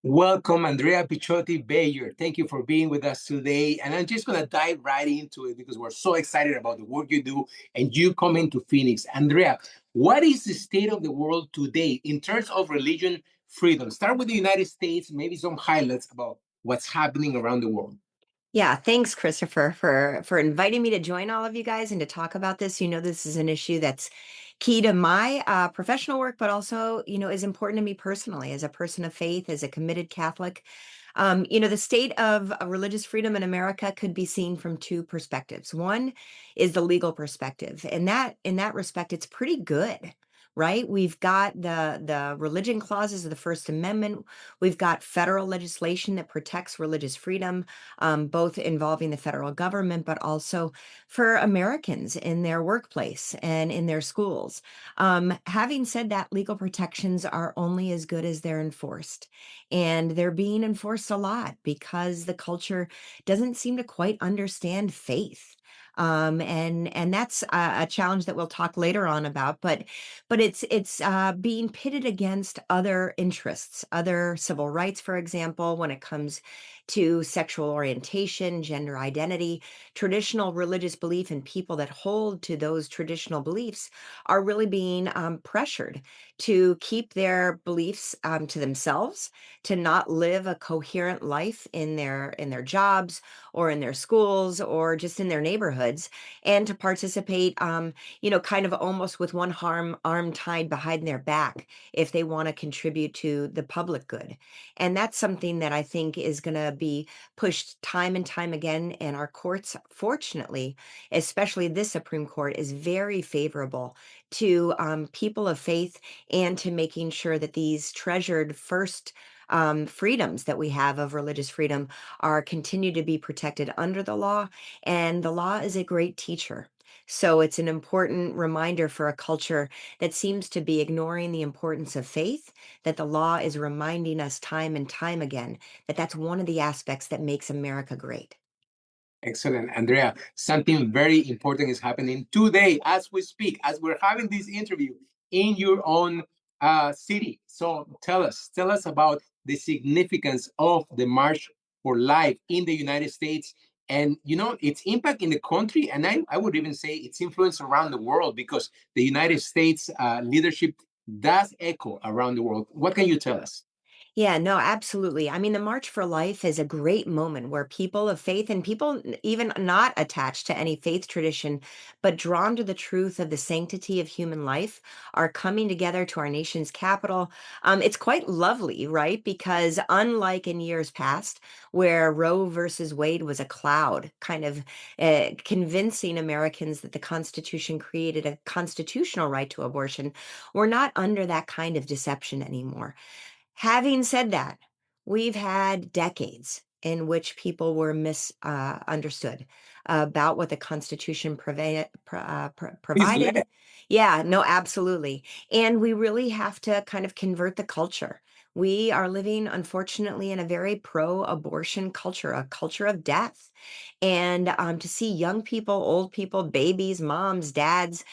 Welcome, Andrea Picciotti-Bayer. Thank you for being with us today. And I'm just going to dive right into it because we're so excited about the work you do and you coming to Phoenix. Andrea, what is the state of the world today in terms of religion freedom? Start with the United States, maybe some highlights about what's happening around the world. Yeah, thanks, Christopher, for inviting me to join all of you guys and to talk about this. You know, this is an issue that's key to my professional work, but also, is important to me personally as a person of faith, as a committed Catholic. The state of religious freedom in America could be seen from two perspectives. One is the legal perspective, and that in that respect, it's pretty good. Right? We've got the religion clauses of the First Amendment. We've got federal legislation that protects religious freedom, both involving the federal government, but also for Americans in their workplace and in their schools. Having said that, legal protections are only as good as they're enforced. And they're being enforced a lot because the culture doesn't seem to quite understand faith. And that's a challenge that we'll talk later on about. But it's being pitted against other interests, other civil rights, for example, when it comes to sexual orientation, gender identity, traditional religious belief, and people that hold to those traditional beliefs are really being pressured to keep their beliefs to themselves, to not live a coherent life in their jobs or in their schools or just in their neighborhoods, and to participate, kind of almost with one arm tied behind their back if they want to contribute to the public good. And that's something that I think is going to be pushed time and time again. And our courts, fortunately, especially this Supreme Court, is very favorable to people of faith and to making sure that these treasured first freedoms that we have of religious freedom are continue to be protected under the law. And the law is a great teacher. So it's an important reminder for a culture that seems to be ignoring the importance of faith, that the law is reminding us time and time again that that's one of the aspects that makes America great. Excellent, Andrea. Something very important is happening today as we speak, as we're having this interview in your own city. So tell us about the significance of the March for Life in the United States and its impact in the country. And I would even say its influence around the world because the United States leadership does echo around the world. What can you tell us? Yeah, no, absolutely. I mean, the March for Life is a great moment where people of faith and people even not attached to any faith tradition, but drawn to the truth of the sanctity of human life are coming together to our nation's capital. It's quite lovely, right? Because unlike in years past, where Roe versus Wade was a cloud, kind of convincing Americans that the Constitution created a constitutional right to abortion, we're not under that kind of deception anymore. Having said that, we've had decades in which people were misunderstood about what the Constitution Please provided. let. Yeah, no, absolutely. And we really have to kind of convert the culture. We are living, unfortunately, in a very pro abortion culture, a culture of death. And to see young people, old people, babies, moms, dads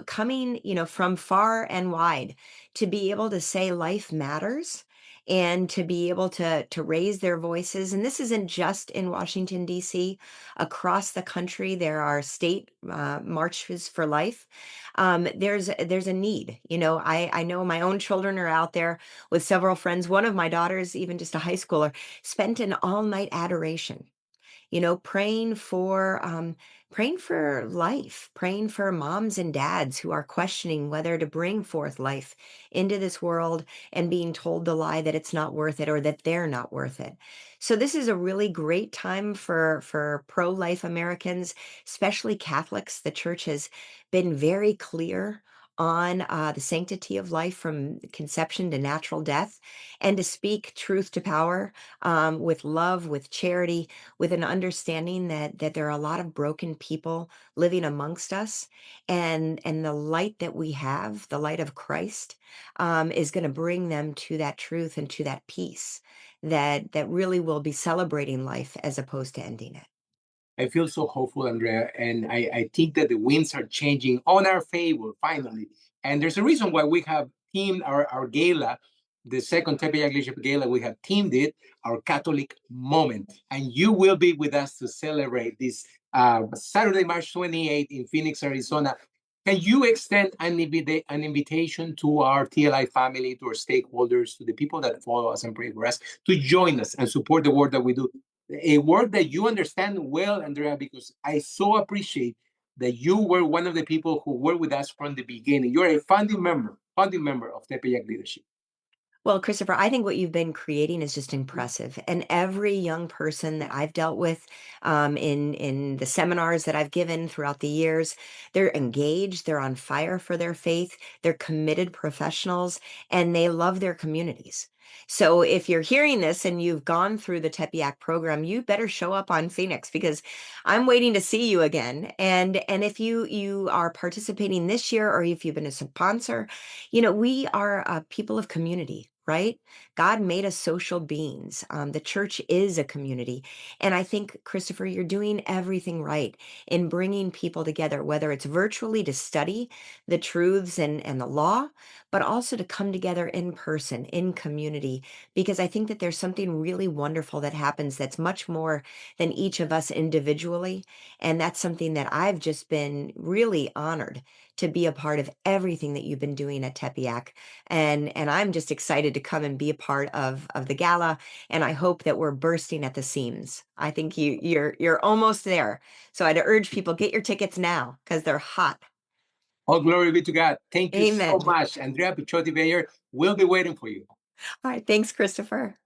coming, from far and wide to be able to say life matters and to be able to raise their voices. And this isn't just in Washington D.C. Across the country there are state marches for life. There's a need. I know my own children are out there with several friends. One of my daughters, even just a high schooler, spent an all-night adoration, praying for life, praying for moms and dads who are questioning whether to bring forth life into this world and being told the lie that it's not worth it or that they're not worth it. So this is a really great time for pro-life Americans, especially Catholics. The church has been very clear on the sanctity of life from conception to natural death, and to speak truth to power, with love, with charity, with an understanding that there are a lot of broken people living amongst us, and the light that we have, the light of Christ, is going to bring them to that truth and to that peace that really will be celebrating life as opposed to ending it. I feel so hopeful, Andrea, and I think that the winds are changing on our favor finally. And there's a reason why we have themed our gala the second Tepeyac Leadership Gala, we have themed it our Catholic moment. And you will be with us to celebrate this Saturday, March 28th in Phoenix, Arizona. Can you extend an invitation to our TLI family, to our stakeholders, to the people that follow us and pray for us to join us and support the work that we do? A work that you understand well, Andrea, because I so appreciate that you were one of the people who were with us from the beginning. You're a founding member of Tepeyac Leadership. Well, Christopher, I think what you've been creating is just impressive. And every young person that I've dealt with in the seminars that I've given throughout the years, they're engaged, they're on fire for their faith, they're committed professionals, and they love their communities. So if you're hearing this and you've gone through the Tepeyac program, you better show up on Phoenix because I'm waiting to see you again. And if you are participating this year or if you've been a sponsor, we are people of community, right? God made us social beings. The church is a community. And I think, Christopher, you're doing everything right in bringing people together, whether it's virtually to study the truths and the law, but also to come together in person, in community, because I think that there's something really wonderful that happens that's much more than each of us individually. And that's something that I've just been really honored to be a part of everything that you've been doing at Tepeyac. And I'm just excited to come and be a part of the gala. And I hope that we're bursting at the seams. I think you're almost there. So I'd urge people, get your tickets now because they're hot. All glory be to God. Thank you so Amen. much. Andrea Picciotti-Bayer will be waiting for you. All right. Thanks, Christopher.